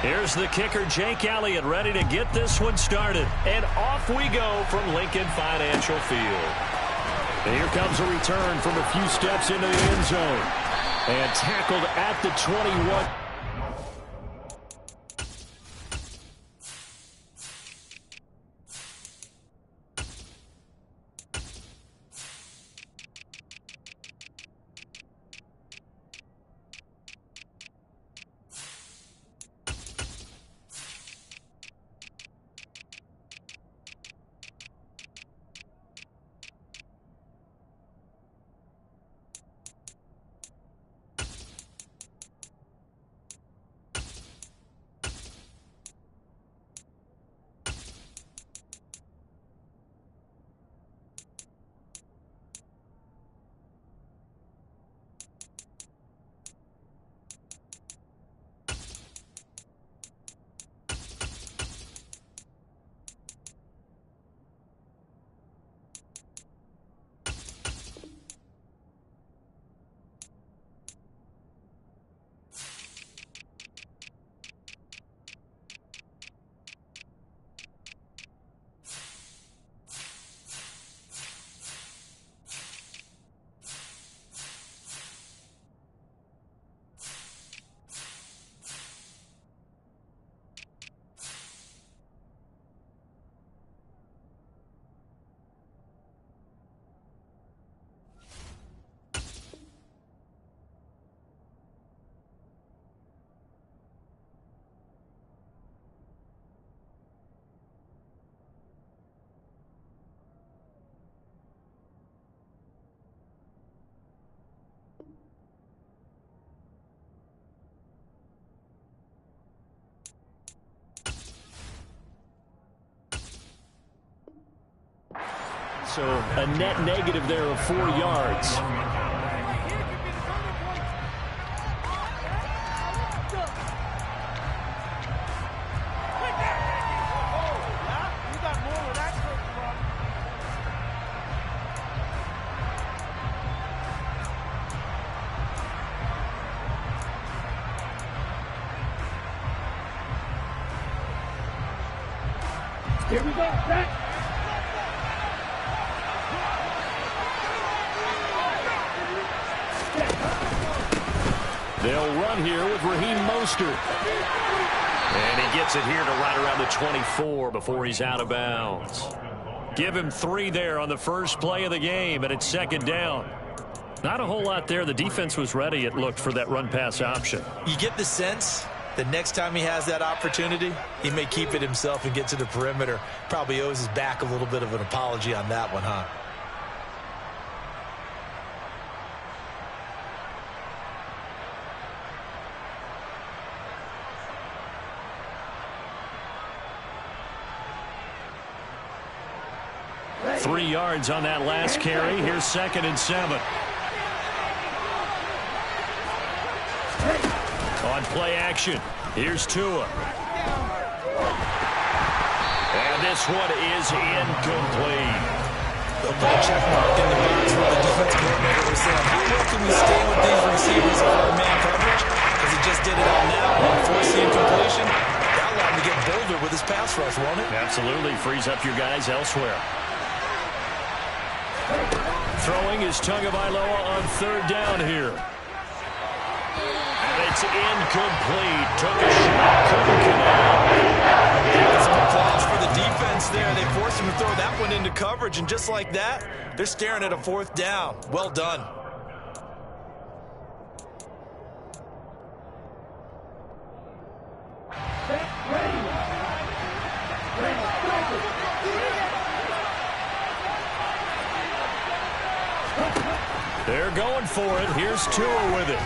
Here's the kicker, Jake Elliott, ready to get this one started. And off we go from Lincoln Financial Field. And here comes a return from a few steps into the end zone. And tackled at the 21. So a net negative there of 4 yards. Here we go, back. They'll run here with Raheem Mostert. And he gets it here to right around the 24 before he's out of bounds. Give him 3 there on the first play of the game, and it's second down. Not a whole lot there. The defense was ready, it looked, for that run-pass option. You get the sense that next time he has that opportunity, he may keep it himself and get to the perimeter. Probably owes his back a little bit of an apology on that one, huh? Three yards on that last carry. Here's 2nd and 7. On play action, here's Tua. And this one is incomplete. The ball check mark in the box where the defensive coordinator was saying, how well can we stay with these receivers for man coverage? Because he just did it all now on force the incompletion. That allowed him to get bolder with his pass rush, won't it? Absolutely. Frees up your guys elsewhere. Throwing is Tagovailoa on 3rd down here. And it's incomplete. Took a shot, couldn't connect. Some applause for the defense there. They forced him to throw that one into coverage, and just like that, they're staring at a 4th down. Well done. They're going for it. Here's Tua with it.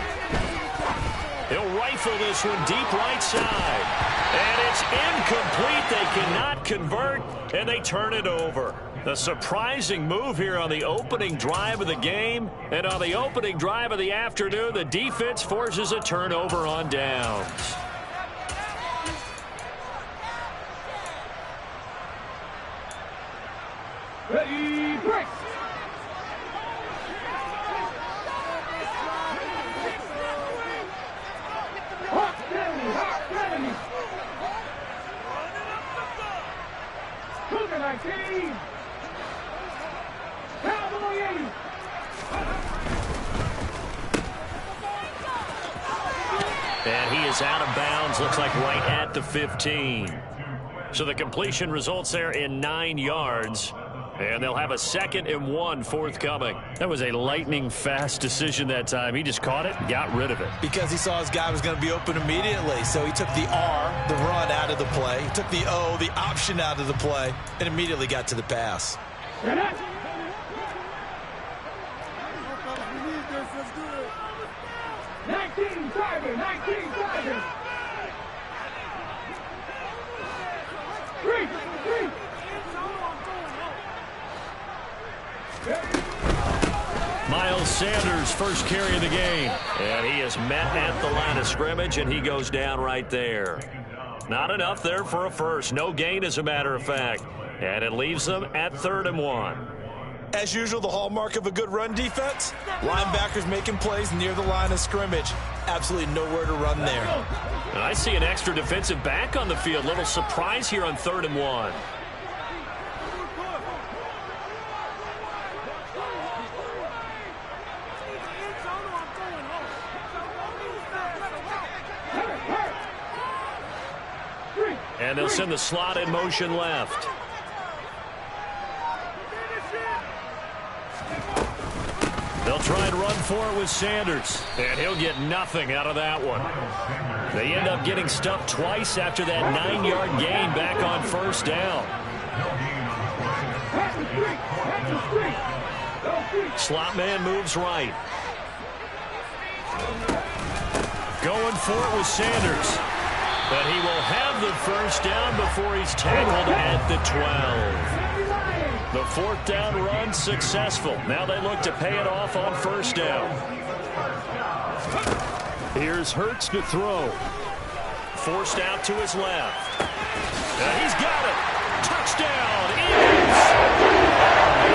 He'll rifle this one deep right side. And it's incomplete. They cannot convert, and they turn it over. The surprising move here on the opening drive of the game. And on the opening drive of the afternoon, the defense forces a turnover on downs. Ready, break. is out of bounds. Looks like right at the 15. So the completion results there in 9 yards. And they'll have a 2nd and 1 forthcoming. That was a lightning-fast decision that time. He just caught it and got rid of it. Because he saw his guy was going to be open immediately. So he took the R, the run, out of the play. He took the O, the option, out of the play, and immediately got to the pass. 19 driving, 19 driving. 3. Miles Sanders, first carry of the game. And he is met at the line of scrimmage, and he goes down right there. Not enough there for a first. No gain, as a matter of fact. And it leaves them at 3rd and 1. As usual, the hallmark of a good run defense, linebackers making plays near the line of scrimmage. Absolutely nowhere to run there. And I see an extra defensive back on the field. Little surprise here on 3rd and 1. And they'll send the slot in motion left. They'll try and run for it with Sanders. And he'll get nothing out of that one. They end up getting stuffed twice after that 9-yard gain back on 1st down. Slot man moves right. Going for it with Sanders. But he will have the 1st down before he's tackled at the 12. The 4th down run successful. Now they look to pay it off on 1st down. Here's Hurts to throw. Forced out to his left. And he's got it. Touchdown, Eagles.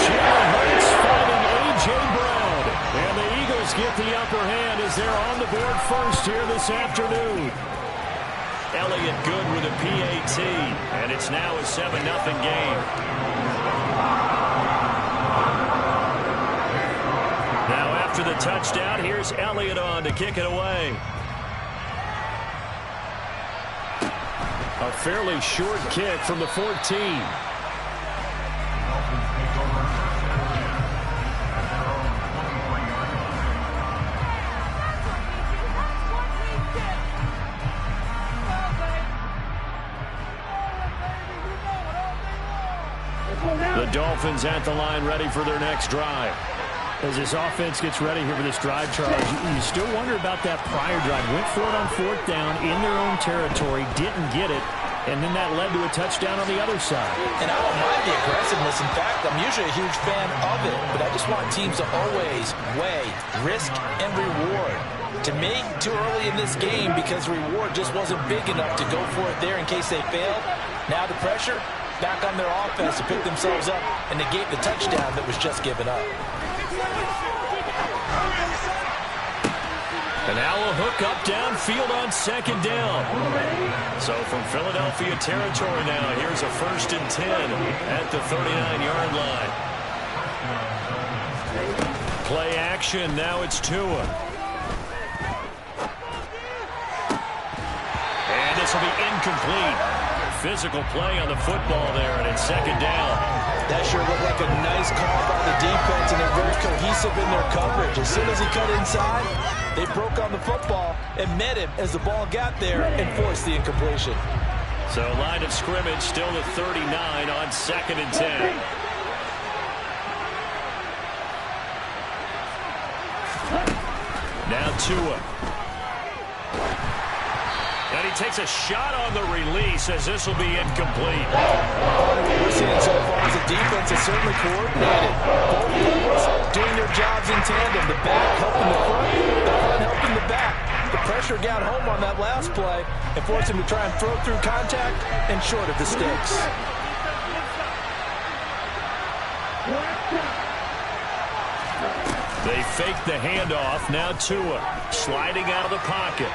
Jalen Hurts finding A.J. Brown. And the Eagles get the upper hand as they're on the board first here this afternoon. Elliott good with a PAT, and it's now a 7-0 game. Now after the touchdown, here's Elliott on to kick it away. A fairly short kick from the 14. The Dolphins at the line ready for their next drive. As this offense gets ready here for this drive, Charles, you still wonder about that prior drive. Went for it on 4th down in their own territory, didn't get it, and then that led to a touchdown on the other side. And I don't mind the aggressiveness. In fact, I'm usually a huge fan of it, but I just want teams to always weigh risk and reward. To me, too early in this game because reward just wasn't big enough to go for it there in case they failed. Now the pressure back on their offense to pick themselves up and negate the touchdown that was just given up. And now a hook up downfield on 2nd down. So from Philadelphia territory now, here's a 1st and 10 at the 39-yard line. Play action, now it's Tua. And this will be incomplete. Physical play on the football there, and it's 2nd down. That sure looked like a nice call by the defense, and they're very cohesive in their coverage. As soon as he cut inside, they broke on the football and met him as the ball got there and forced the incompletion. So line of scrimmage still at 39 on 2nd and 10. Now Tua. And he takes a shot on the release as this will be incomplete. What we're seeing so far is the defense is certainly coordinated. Both teams doing their jobs in tandem. The back helping the front helping the back. The pressure got home on that last play and forced him to try and throw through contact and short of the sticks. They fake the handoff. Now Tua sliding out of the pocket.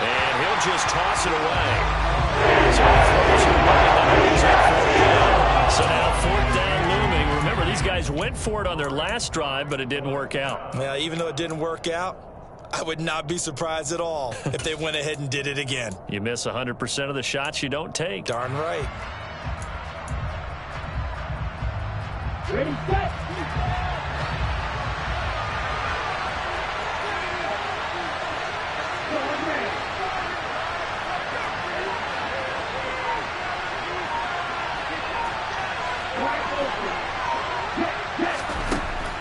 And he'll just toss it away. So now 4th down looming. Remember, these guys went for it on their last drive, but it didn't work out. Yeah, even though it didn't work out, I would not be surprised at all if they went ahead and did it again. You miss 100% of the shots you don't take. Darn right. Ready, set.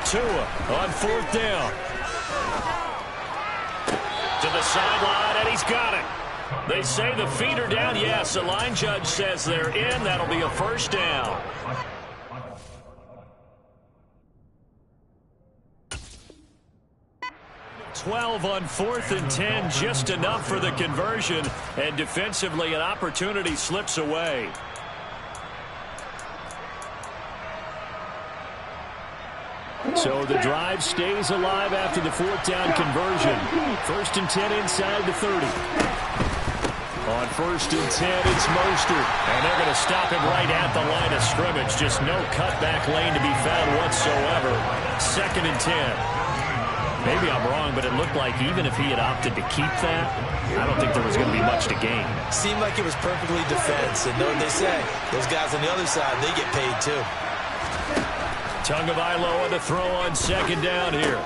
Tua on 4th down. To the sideline, and he's got it. They say the feet are down. Yes, the line judge says they're in. That'll be a first down. $12 on 4th and 10, just enough for the conversion. And defensively, an opportunity slips away. So the drive stays alive after the 4th down conversion. 1st and 10 inside the 30. On 1st and 10, it's Mostert. And they're going to stop him right at the line of scrimmage. Just no cutback lane to be found whatsoever. 2nd and 10. Maybe I'm wrong, but it looked like even if he had opted to keep that, I don't think there was going to be much to gain. Seemed like it was perfectly defense. And know what they say? Those guys on the other side, they get paid too. Tagovailoa to throw on 2nd down here.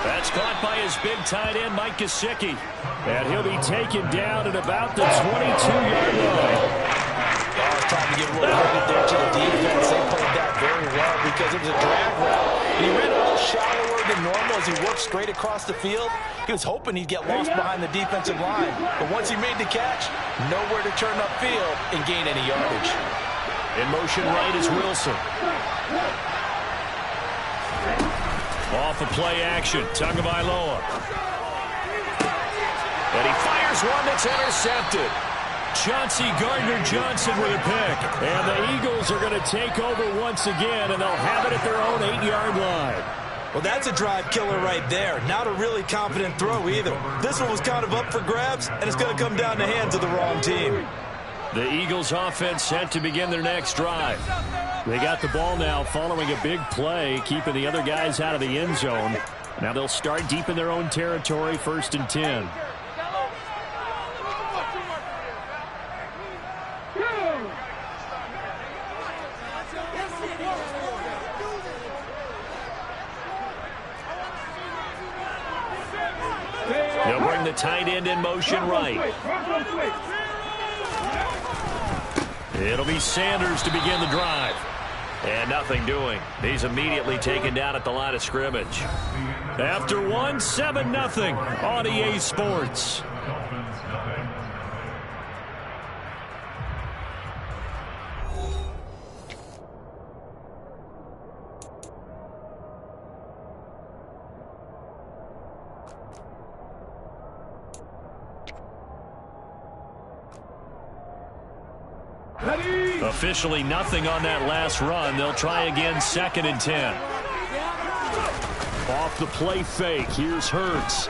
That's caught by his big tight end, Mike Gesicki. And he'll be taken down at about the 22-yard line. Oh, it's time to give a little credit there to the defense. They played that very well because it was a drag route. And he ran a little shallower than normal as he worked straight across the field. He was hoping he'd get lost behind the defensive line. But once he made the catch, nowhere to turn upfield and gain any yardage. In motion right is Wilson. Off of play action, Tagovailoa. And he fires one that's intercepted. Chauncey Gardner-Johnson with a pick. And the Eagles are going to take over once again, and they'll have it at their own 8-yard line. Well, that's a drive killer right there. Not a really confident throw either. This one was kind of up for grabs, and it's going to come down the hands of the wrong team. The Eagles offense set to begin their next drive. They got the ball now following a big play, keeping the other guys out of the end zone. Now they'll start deep in their own territory, 1st and 10. They'll bring the tight end in motion right. It'll be Sanders to begin the drive. And nothing doing. He's immediately taken down at the line of scrimmage. After one, 7-0 on EA Sports. Officially nothing on that last run. They'll try again, 2nd and 10. Off the play fake. Here's Hurts.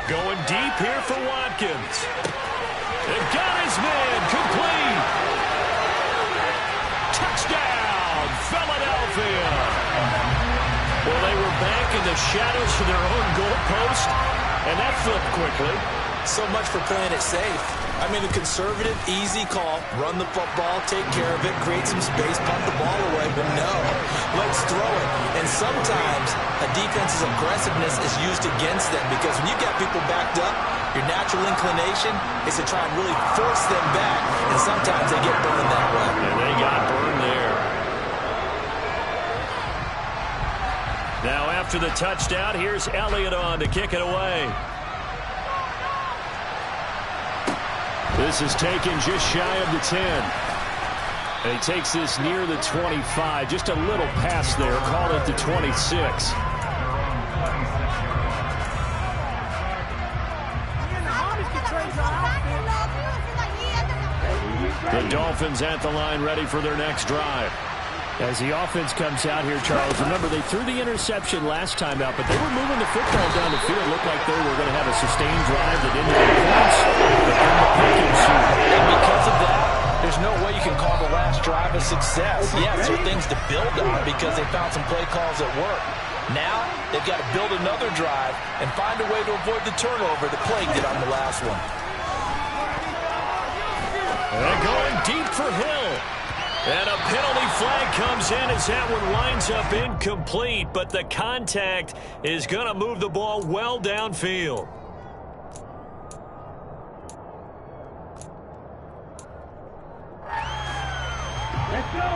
Going deep here for Watkins. They've got his man. Complete. Touchdown, Philadelphia. Well, they were back in the shadows for their own goalpost, and that flipped quickly. So much for playing it safe. I mean, a conservative, easy call. Run the football, take care of it, create some space, punt the ball away. But no, let's throw it. And sometimes a defense's aggressiveness is used against them because when you've got people backed up, your natural inclination is to try and really force them back. And sometimes they get burned that way. And they got burned there. Now after the touchdown, here's Elliott on to kick it away. This is taken just shy of the 10. And he takes this near the 25. Just a little pass there. Call it the 26. The Dolphins at the line ready for their next drive. As the offense comes out here, Charles, remember they threw the interception last time out, but they were moving the football down the field. Looked like they were going to have a sustained drive that ended in points. But then the pick ensued. And because of that, there's no way you can call the last drive a success. Yes, there are things to build on because they found some play calls that work. Now, they've got to build another drive and find a way to avoid the turnover that plagued it on the last one. They're going deep for Hill. And a penalty flag comes in as that one winds up incomplete, but the contact is going to move the ball well downfield.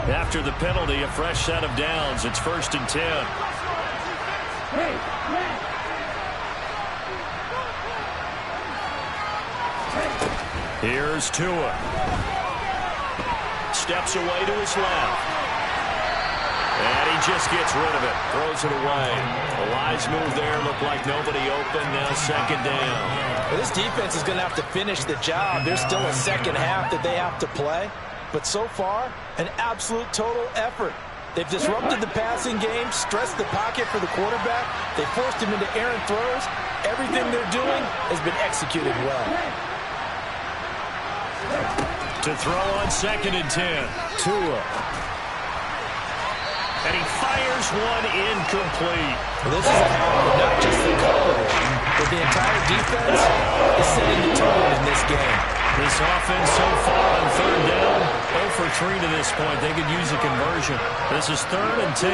After the penalty, a fresh set of downs. It's 1st and 10. Here's Tua. Steps away to his left. And he just gets rid of it. Throws it away. The wise move there. Looked like nobody open. Now 2nd down. Well, this defense is going to have to finish the job. There's still a second half that they have to play. But so far, an absolute total effort. They've disrupted the passing game, stressed the pocket for the quarterback. They forced him into errant throws. Everything they're doing has been executed well. To throw on 2nd and 10. Tua. And he fires one incomplete. Well, this is a habit of not just the coverage, but the entire defense is setting the tone in this game. This offense so far on 3rd down, 0 for 3 to this point. They could use a conversion. This is 3rd and 10.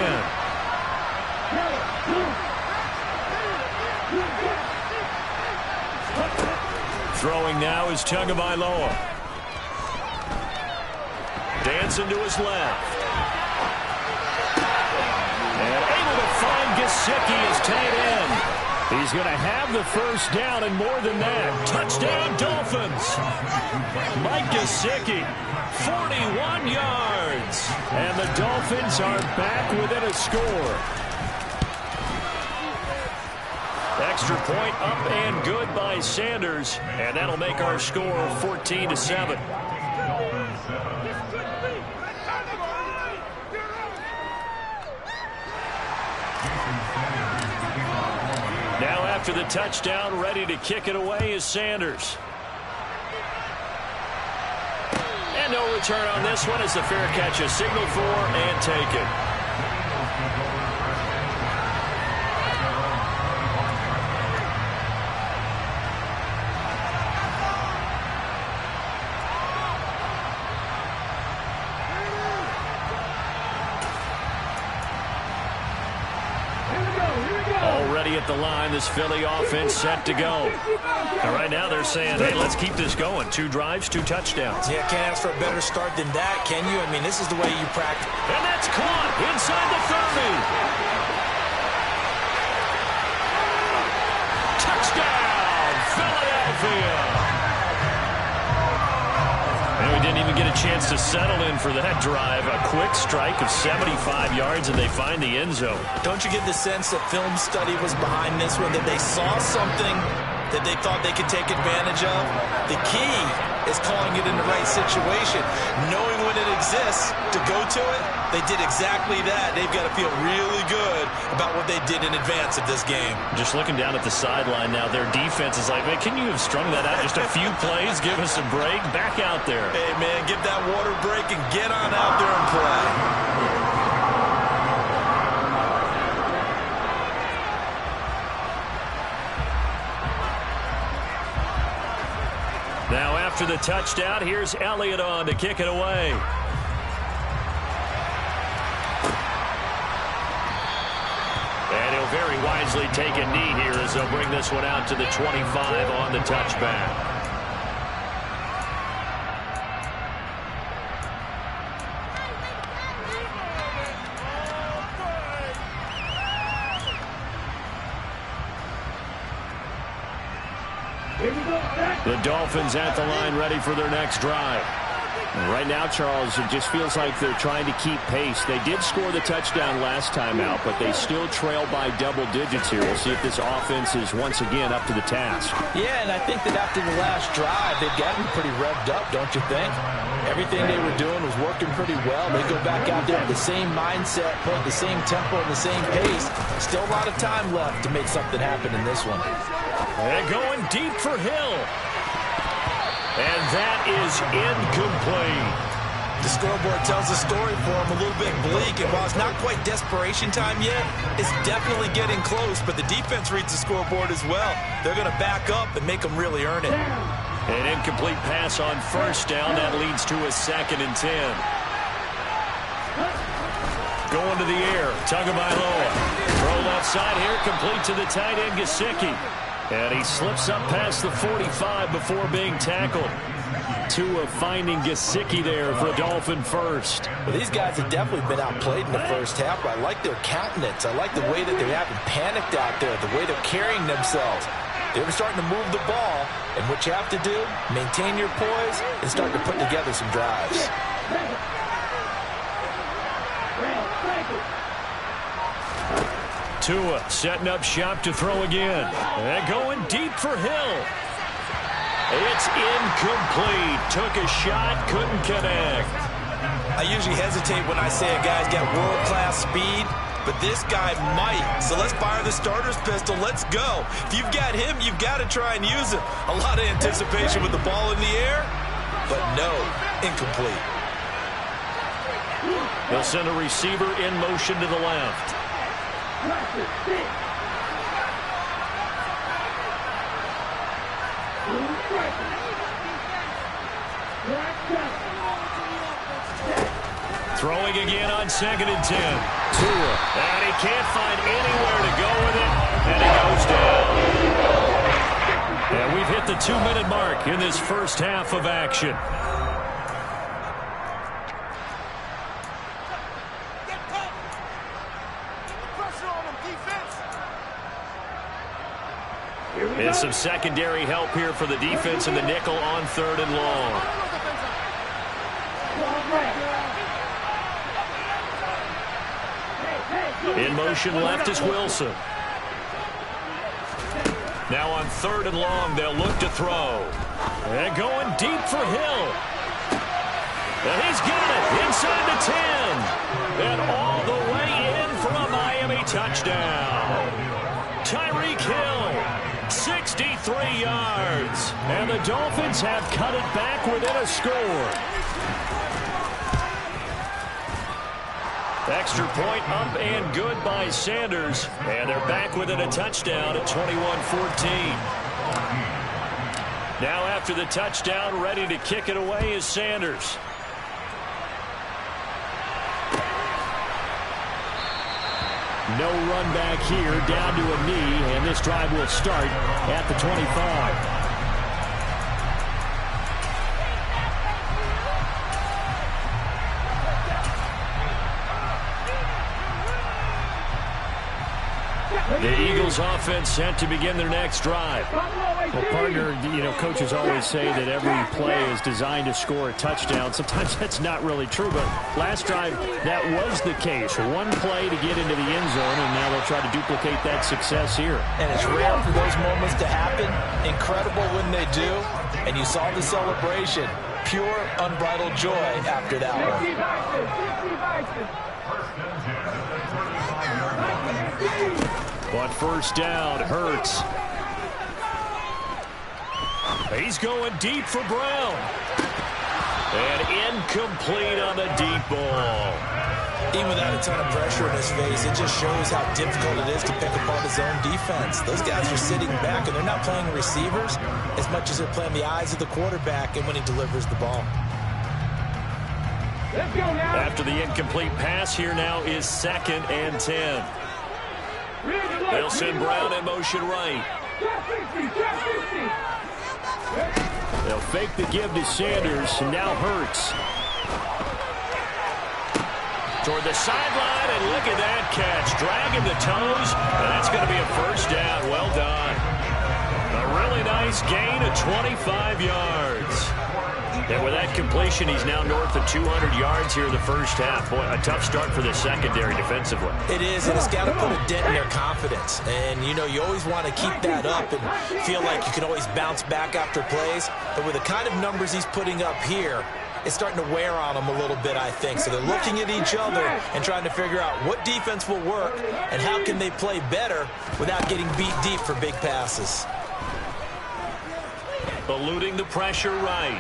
Throwing now is Tagovailoa. Dancing to his left. And able to find Gesicki as tight end. He's going to have the 1st down and more than that. Touchdown, Dolphins. Mike Gesicki, 41 yards. And the Dolphins are back within a score. Extra point up and good by Sanders. And that'll make our score 14-7. Now after the touchdown, ready to kick it away is Sanders. And no return on this one as the fair catch is signaled for and taken. At the line, this Philly offense set to go. And right now they're saying, hey, let's keep this going. 2 drives, 2 touchdowns. Yeah, can't ask for a better start than that, can you? I mean, this is the way you practice. And that's caught inside the 30. Touchdown, Philadelphia. And we didn't even get a chance to settle in for that drive. A quick strike of 75 yards, and they find the end zone. Don't you get the sense that film study was behind this one, that they saw something that they thought they could take advantage of? The key is calling it in the right situation. Knowing when it exists to go to it, they did exactly that. They've got to feel really good about what they did in advance of this game. Just looking down at the sideline now, their defense is like, man, can you have strung that out just a few plays? Give us a break. Back out there. Hey, man, give that water break and get on out there and play. Now after the touchdown, here's Elliott on to kick it away. And he'll very wisely take a knee here as they'll bring this one out to the 25 on the touchback. The Dolphins at the line ready for their next drive. And right now, Charles, it just feels like they're trying to keep pace. They did score the touchdown last time out, but they still trail by double digits here. We'll see if this offense is once again up to the task. Yeah, and I think that after the last drive, they've gotten pretty revved up, don't you think? Everything they were doing was working pretty well. They go back out there with the same mindset, playing the same tempo and the same pace. Still a lot of time left to make something happen in this one. And going deep for Hill. And that is incomplete. The scoreboard tells a story for him, a little bit bleak, and while it's not quite desperation time yet, it's definitely getting close, but the defense reads the scoreboard as well. They're going to back up and make them really earn it. An incomplete pass on first down. That leads to a 2nd and 10. Going to the air. Tagovailoa. Throw left side here. Complete to the tight end, Gesicki. And he slips up past the 45 before being tackled. Tua finding Gesicki there for a Dolphin first. Well, these guys have definitely been outplayed in the first half, but I like their countenance. I like the way that they haven't panicked out there, the way they're carrying themselves. They're starting to move the ball, and what you have to do, maintain your poise and start to put together some drives. Tua setting up shop to throw again. And going deep for Hill. It's incomplete. Took a shot, couldn't connect. I usually hesitate when I say a guy's got world-class speed, but this guy might. So let's fire the starter's pistol. Let's go. If you've got him, you've got to try and use him. A lot of anticipation with the ball in the air, but no, incomplete. They'll send a receiver in motion to the left. Throwing again on 2nd and 10. Tua. And he can't find anywhere to go with it. And he goes down. And we've hit the 2-minute mark in this first half of action. And some secondary help here for the defense in the nickel on 3rd and long. In motion left is Wilson. Now on 3rd and long, they'll look to throw. And going deep for Hill. And he's got it inside the 10. And all the way in for a Miami touchdown. Tyreek Hill, 63 yards. And the Dolphins have cut it back within a score. Extra point up and good by Sanders. And they're back within a touchdown at 21-14. Now after the touchdown, ready to kick it away is Sanders. No run back here, down to a knee, and this drive will start at the 25. The Eagles offense set to begin their next drive. Well, partner, you know, coaches always say that every play is designed to score a touchdown. Sometimes that's not really true, but last drive, that was the case. One play to get into the end zone, and now they'll try to duplicate that success here. And it's rare for those moments to happen. Incredible when they do. And you saw the celebration. Pure, unbridled joy after that one. On first down, Hurts. He's going deep for Brown. And incomplete on the deep ball. Even without a ton of pressure in his face, it just shows how difficult it is to pick apart his own defense. Those guys are sitting back, and they're not playing receivers as much as they're playing the eyes of the quarterback and when he delivers the ball. Let's go now. After the incomplete pass, here now is 2nd and 10. They'll send Brown in motion right. They'll fake the give to Sanders, and now Hurts. Toward the sideline, and look at that catch. Dragging the toes, and that's going to be a first down. Well done. A really nice gain of 25 yards. And with that completion, he's now north of 200 yards here in the first half. Boy, a tough start for the secondary defensively. It is, and it's got to put a dent in their confidence. And, you know, you always want to keep that up and feel like you can always bounce back after plays. But with the kind of numbers he's putting up here, it's starting to wear on them a little bit, I think. So they're looking at each other and trying to figure out what defense will work and how can they play better without getting beat deep for big passes. Eluding the pressure right.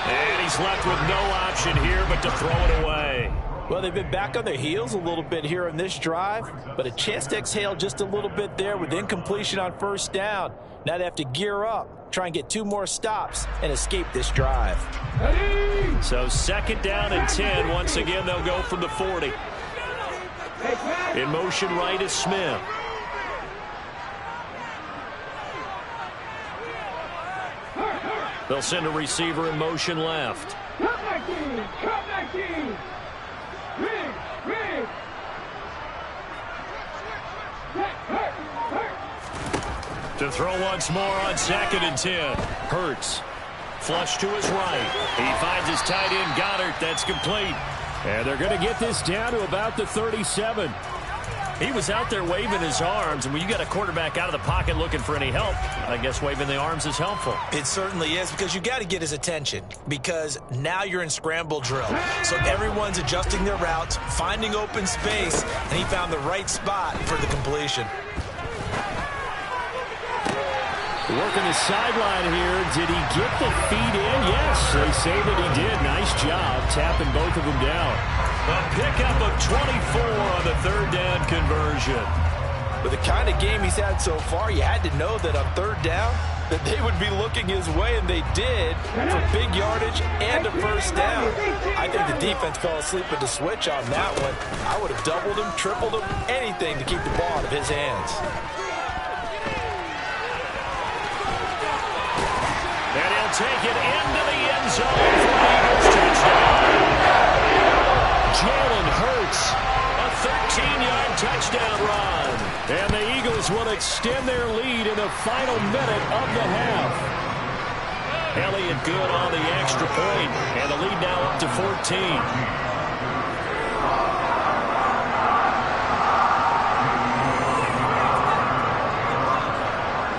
And he's left with no option here but to throw it away. Well, they've been back on their heels a little bit here in this drive, but a chance to exhale just a little bit there with incompletion on first down. Now they have to gear up, try and get 2 more stops, and escape this drive. So 2nd down and 10. Once again, they'll go from the 40. In motion right is Smith. They'll send a receiver in motion left. To throw once more on 2nd and 10. Hurts. Flush to his right. He finds his tight end, Goddard. That's complete. And they're going to get this down to about the 37. He was out there waving his arms, and when you got a quarterback out of the pocket looking for any help, I guess waving the arms is helpful. It certainly is, because you got to get his attention, because now you're in scramble drill. So everyone's adjusting their routes, finding open space, and he found the right spot for the completion. Working the sideline here. Did he get the feet in? Yes, they say that he did. Nice job tapping both of them down. A pickup of 24 on the 3rd down conversion. With the kind of game he's had so far, you had to know that on 3rd down that they would be looking his way, and they did, for big yardage and a first down. I think the defense fell asleep with the switch on that one. I would have doubled him, tripled him, anything to keep the ball out of his hands. And he'll take it into the end zone for the Eagles touchdown. Jalen Hurts, a 13-yard touchdown run. And the Eagles will extend their lead in the final minute of the half. Elliott good on the extra point, and the lead now up to 14.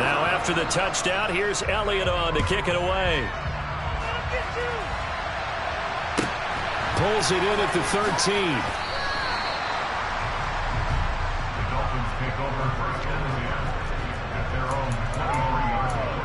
Now after the touchdown, here's Elliott on to kick it away. Pulls it in at the 13. The Dolphins take over first and 10 at their own 23-yard line.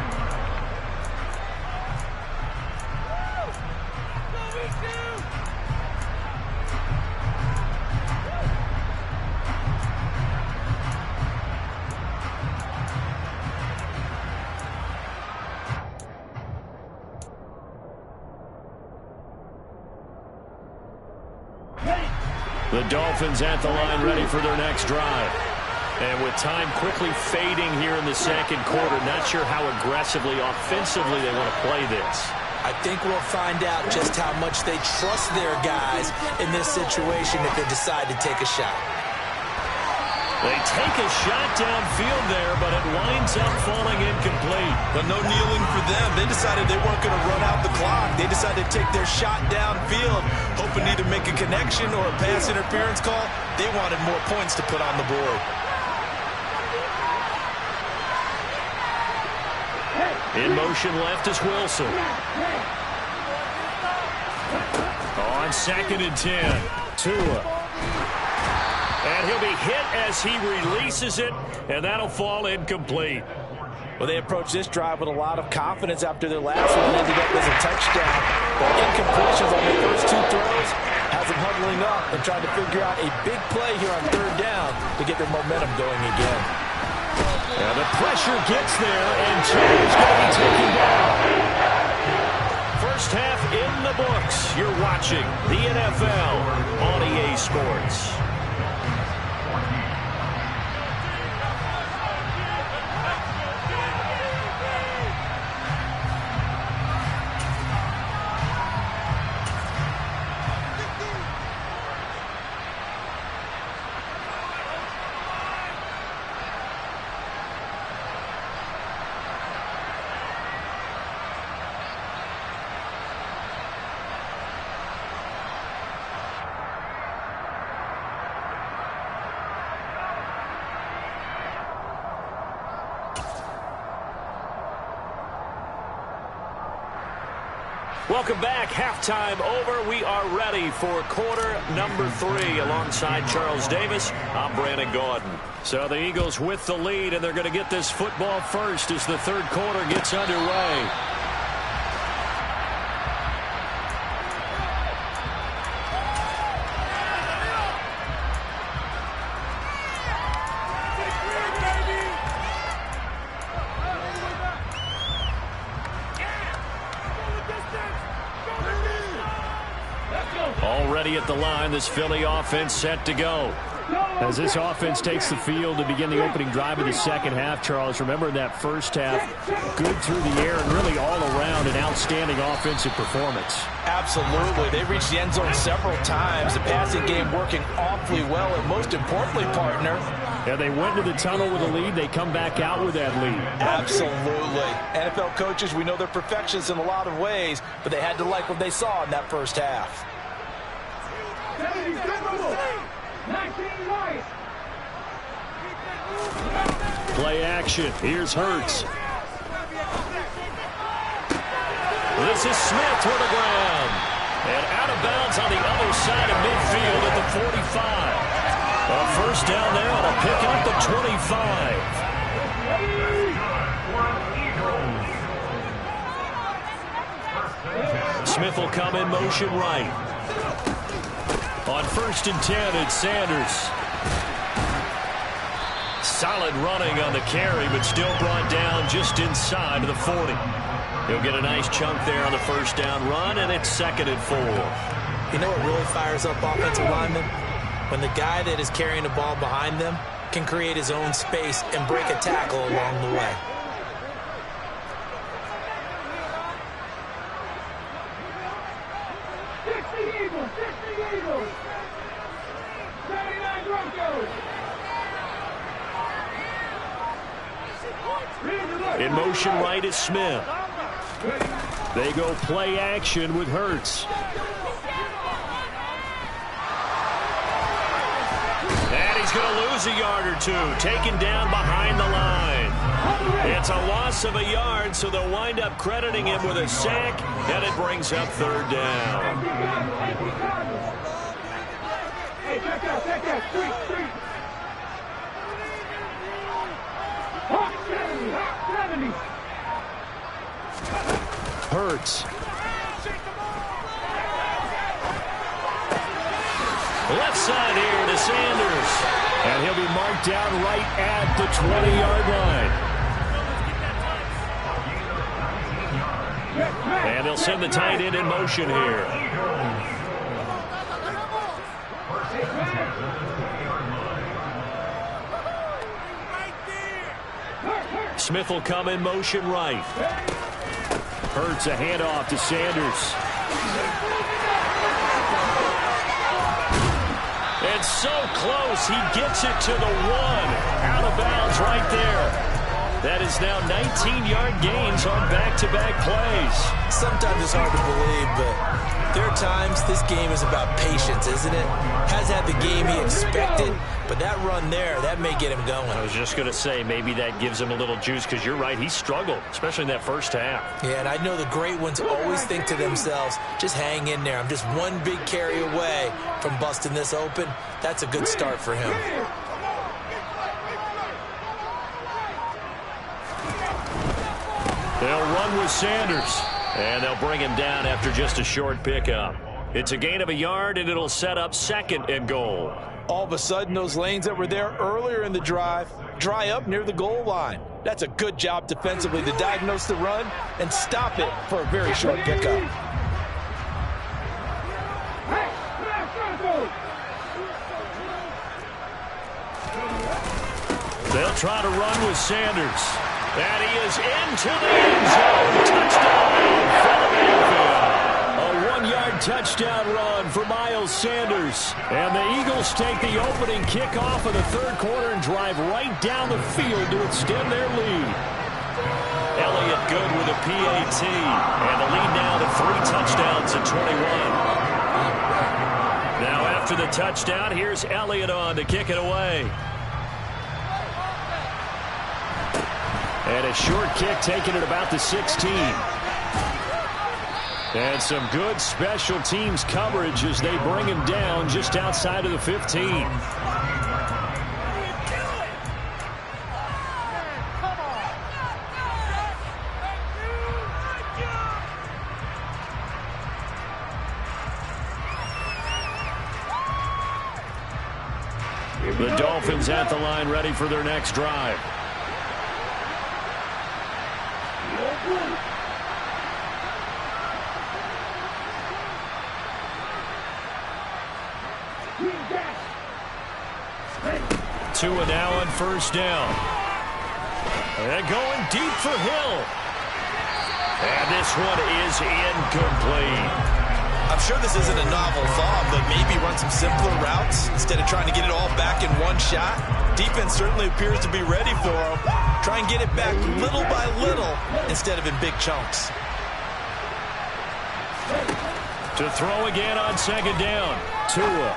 The Dolphins at the line ready for their next drive. And with time quickly fading here in the 2nd quarter, not sure how aggressively, offensively they want to play this. I think we'll find out just how much they trust their guys in this situation if they decide to take a shot. They take a shot downfield there, but it winds up falling incomplete. But no kneeling for them. They decided they weren't going to run out the clock. They decided to take their shot downfield, hoping to either make a connection or a pass interference call. They wanted more points to put on the board. In motion left is Wilson. On 2nd and 10. Tua. And he'll be hit as he releases it, and that'll fall incomplete. Well, they approached this drive with a lot of confidence after their last one ended up as a touchdown. But incompletions on their first 2 throws has them huddling up and trying to figure out a big play here on 3rd down to get their momentum going again. And the pressure gets there, and Tua's going to be taken down. First half in the books. You're watching the NFL on EA Sports. Welcome back. Halftime over. We are ready for quarter number 3. Alongside Charles Davis, I'm Brandon Gordon. So the Eagles with the lead, and they're going to get this football first as the 3rd quarter gets underway. at the line. This Philly offense set to go. As this offense takes the field to begin the opening drive of the second half, Charles, remember that first half, good through the air and really all around an outstanding offensive performance. Absolutely. They reached the end zone several times. The passing game working awfully well, and most importantly, partner, yeah, they went to the tunnel with a lead. They come back out with that lead. Absolutely. NFL coaches, we know they're perfectionists in a lot of ways, but they had to like what they saw in that first half. Play action. Here's Hurts. This is Smith for the ground. And out of bounds on the other side of midfield at the 45. A first down there on a pick up the 25. Smith will come in motion right. On 1st and 10, it's Sanders. Solid running on the carry, but still brought down just inside of the 40. He'll get a nice chunk there on the first down run, and it's 2nd and 4. You know what really fires up offensive linemen? When the guy that is carrying the ball behind them can create his own space and break a tackle along the way. In motion right is Smith. They go play action with Hurts. And he's going to lose a yard or two. Taken down behind the line. It's a loss of a yard, so they'll wind up crediting him with a sack, and it brings up 3rd down. Hey, check out, street. Hawk 70. Hurts. Left side here to Sanders. And he'll be marked down right at the 20-yard line. And they'll send the tight end in motion here. Smith will come in motion right. Hurts a handoff to Sanders. And so close, he gets it to the 1. Out of bounds right there. That is now 19-yard gains on back-to-back plays. Sometimes it's hard to believe, but there are times this game is about patience, isn't it? Has had the game he expected, but that run there, that may get him going. I was just going to say, maybe that gives him a little juice, because you're right, he struggled, especially in that first half. Yeah, and I know the great ones always think to themselves, just hang in there. I'm just one big carry away from busting this open. That's a good start for him. They'll run with Sanders, and they'll bring him down after just a short pickup. It's a gain of a yard, and it'll set up 2nd and goal. All of a sudden, those lanes that were there earlier in the drive dry up near the goal line. That's a good job defensively to diagnose the run and stop it for a very short pickup. They'll try to run with Sanders. And he is into the end zone. Touchdown, Philadelphia. A 1-yard touchdown run for Miles Sanders. And the Eagles take the opening kickoff of the 3rd quarter and drive right down the field to extend their lead. Elliott good with a PAT. And the lead now to 3 touchdowns at 21. Now after the touchdown, here's Elliott on to kick it away. And a short kick taken at about the 16. And some good special teams coverage as they bring him down just outside of the 15. The Dolphins at the line, ready for their next drive. Tua now on first down. And going deep for Hill. And this one is incomplete. I'm sure this isn't a novel thought, but maybe run some simpler routes instead of trying to get it all back in one shot. Defense certainly appears to be ready for him. Try and get it back little by little instead of in big chunks. To throw again on second down. Tua.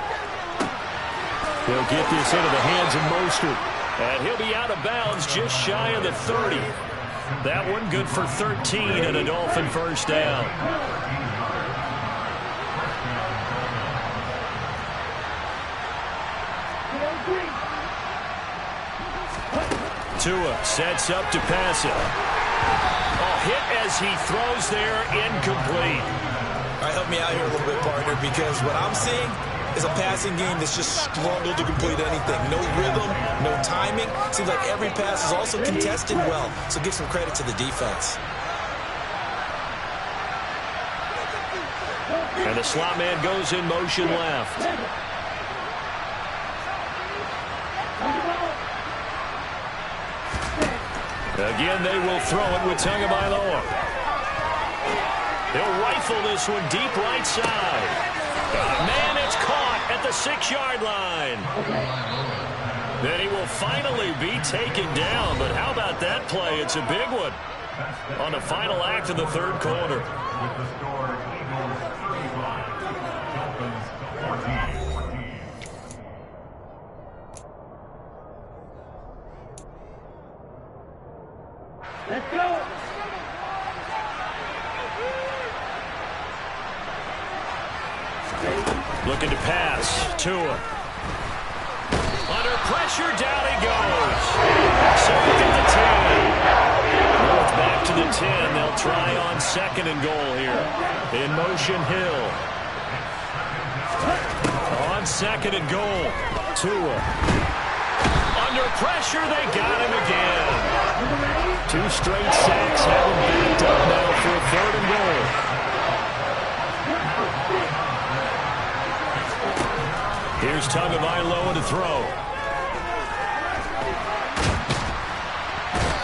He'll get this into the hands of Mostert. And he'll be out of bounds just shy of the 30. That one good for 13 and a Dolphin first down. Tua sets up to pass it. Oh, hit as he throws there, incomplete. All right, help me out here a little bit, partner, because what I'm seeing is a passing game that's just struggled to complete anything. No rhythm, no timing. Seems like every pass is also contested well, so give some credit to the defense. And the slot man goes in motion left. Again, they will throw it with Tagovailoa. He'll rifle this one deep right side. Got a man, it's caught at the 6-yard line. Then he will finally be taken down, but how about that play? It's a big one on the final act of the third quarter. With the score, Eagles 35, Dolphins 14. Let's go. Looking to pass. Tua. Under pressure, down he goes. Second at the 10. North back to the 10. They'll try on second and goal here. In motion, Hill. On second and goal. Tua. Under pressure, they got him again. 2 straight sacks have him backed up now for a third and goal. Here's Tagovailoa to throw.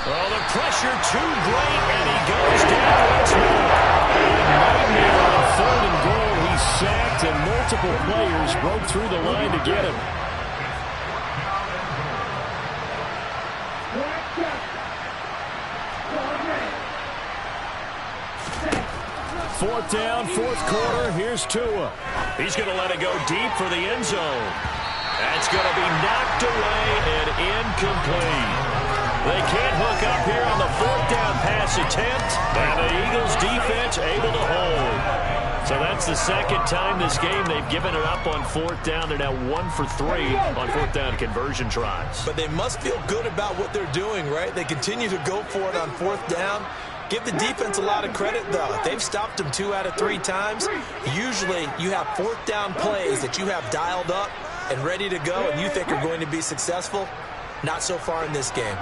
Oh, the pressure too great, and he goes down once more. Nightmare on third and goal. He's sacked, and multiple players broke through the line to get him. Fourth down, fourth quarter. Here's Tua. He's going to let it go deep for the end zone. That's going to be knocked away and incomplete. They can't hook up here on the fourth down pass attempt, and the Eagles defense able to hold. So that's the second time this game they've given it up on fourth down. They're now 1 for 3 on fourth down conversion tries. But they must feel good about what they're doing, right? They continue to go for it on fourth down. Give the defense a lot of credit, though. They've stopped them 2 out of 3 times. Usually, you have fourth down plays that you have dialed up and ready to go, and you think are going to be successful. Not so far in this game.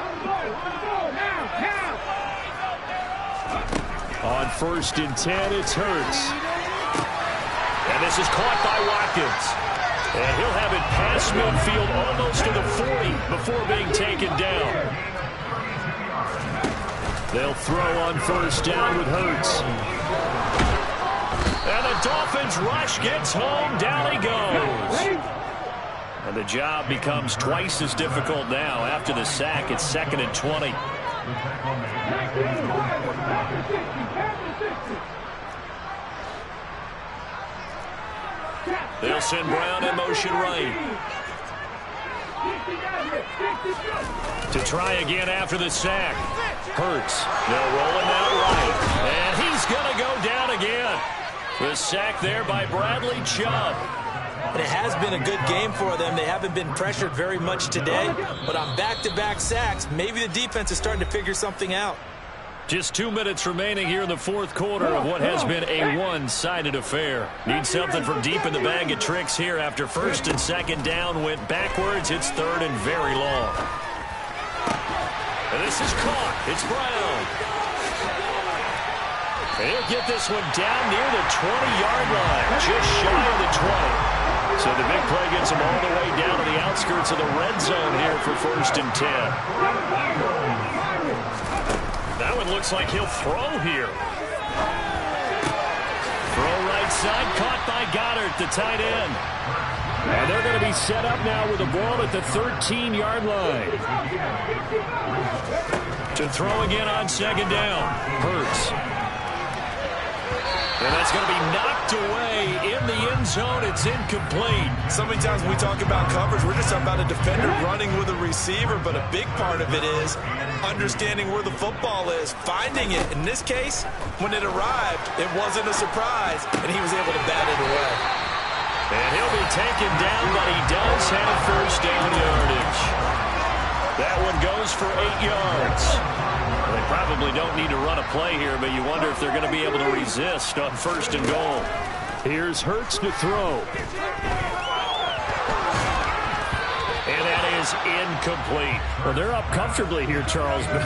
On first and 10, it's Hurts. And this is caught by Watkins. And he'll have it past midfield almost to the 40 before being taken down. They'll throw on first down with Hurts. And the Dolphins rush gets home. Down he goes. And the job becomes twice as difficult now. After the sack, it's 2nd and 20. They'll send Brown in motion right. To try again after the sack. Hurts. They'll roll him out right. And he's going to go down again. The sack there by Bradley Chubb. And it has been a good game for them. They haven't been pressured very much today. But on back-to-back sacks, maybe the defense is starting to figure something out. Just 2 minutes remaining here in the fourth quarter of what has been a one-sided affair. Need something from deep in the bag of tricks here after first and second down went backwards. It's third and very long. And this is caught. It's Brown. And he'll get this one down near the 20-yard line, just shy of the 20. So the big play gets him all the way down to the outskirts of the red zone here for 1st and 10. That one looks like he'll throw here. Throw right side, caught by Goddard, the tight end. And they're going to be set up now with the ball at the 13-yard line. To throw again on 2nd down. Hurts. And that's going to be knocked away in the end zone. It's incomplete. So many times when we talk about coverage, we're just talking about a defender running with a receiver, but a big part of it is understanding where the football is, finding it. In this case, when it arrived, it wasn't a surprise, and he was able to bat it away. And he'll be taken down, but he does have 1st down yardage. That one goes for 8 yards. They probably don't need to run a play here, but you wonder if they're going to be able to resist on 1st and goal. Here's Hurts to throw. And that is incomplete. Well, they're up comfortably here, Charles, but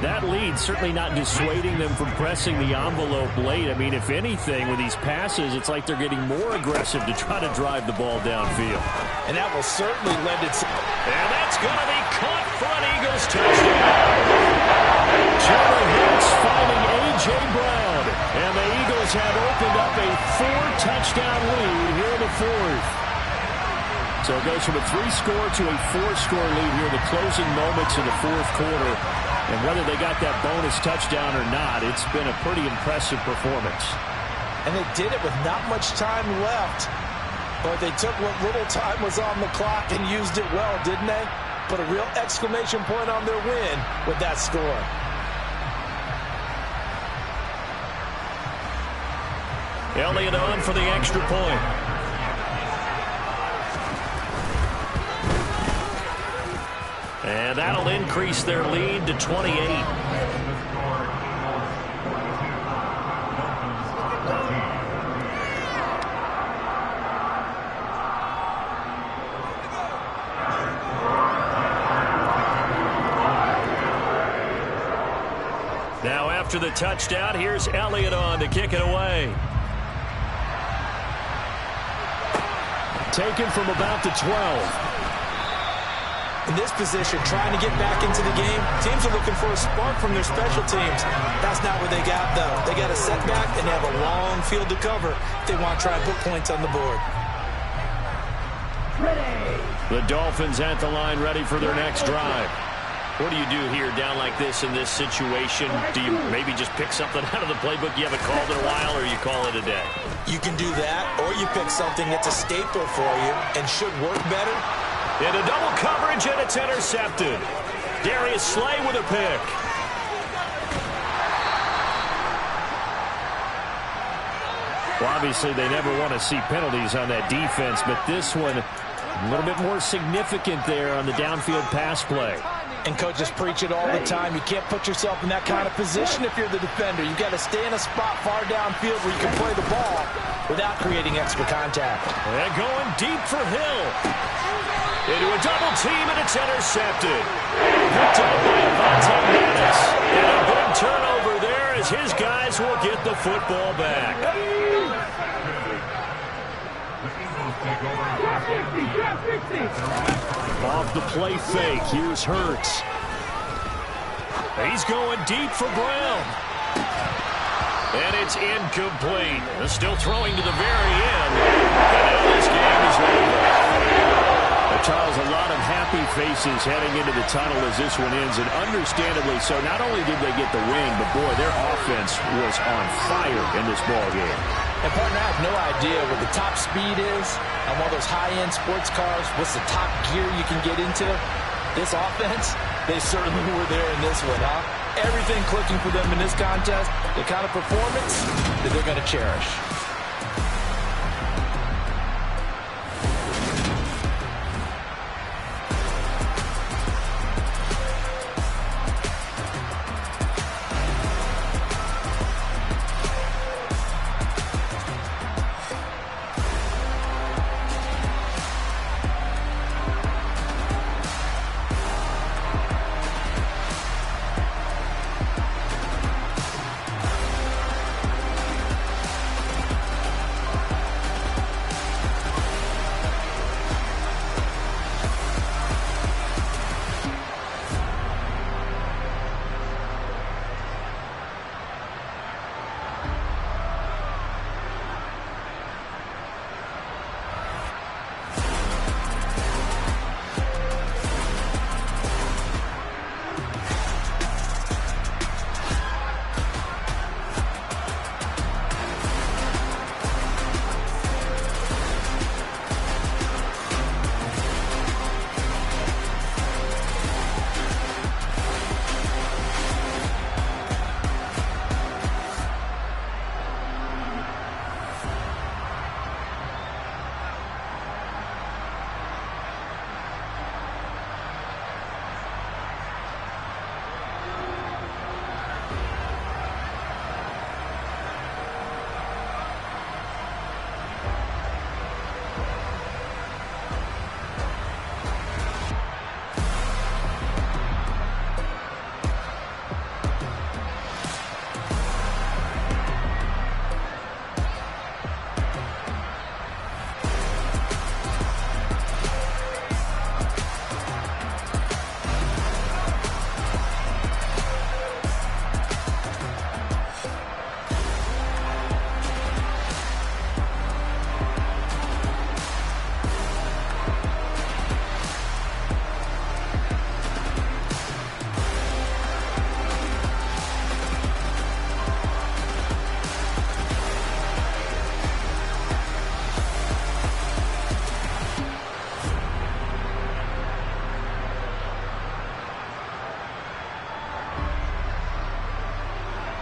that lead certainly not dissuading them from pressing the envelope late. I mean, if anything, with these passes, it's like they're getting more aggressive to try to drive the ball downfield. And that will certainly lend itself. And that's going to be caught for an Eagles touchdown. Jalen Hurts finding A.J. Brown. And the Eagles have opened up a 4-touchdown lead here in the 4th. So it goes from a 3-score to a 4-score lead here in the closing moments of the 4th quarter. And whether they got that bonus touchdown or not, it's been a pretty impressive performance. And they did it with not much time left. But they took what little time was on the clock and used it well, didn't they? Put a real exclamation point on their win with that score. Elliott on for the extra point. And that'll increase their lead to 28. Now after the touchdown, here's Elliott on to kick it away. Taken from about the 12. In this position, trying to get back into the game, teams are looking for a spark from their special teams. That's not what they got, though. They got a setback, and they have a long field to cover if they want to try and put points on the board. The Dolphins at the line, ready for their next drive. What do you do here down like this in this situation? Do you maybe just pick something out of the playbook you haven't called in a while, or you call it a day? You can do that, or you pick something that's a staple for you and should work better. Into double coverage, and it's intercepted. Darius Slay with a pick. Well, obviously, they never want to see penalties on that defense, but this one a little bit more significant there on the downfield pass play. And coaches preach it all the time. You can't put yourself in that kind of position if you're the defender. You've got to stay in a spot far downfield where you can play the ball without creating extra contact. And going deep for Hill. Into a double team, and it's intercepted. Picked up by Avonte Madden. And a big turnover there as his guys will get the football back. Off the play fake, here's Hurts. He's going deep for Brown. And it's incomplete. They're still throwing to the very end. And now this game is over. Charles, a lot of happy faces heading into the tunnel as this one ends, and understandably so. Not only did they get the win, but boy, their offense was on fire in this ball game. And partner, I have no idea what the top speed is on one of those high-end sports cars. What's the top gear you can get into? This offense, they certainly were there in this one, huh? Everything clicking for them in this contest, the kind of performance that they're going to cherish.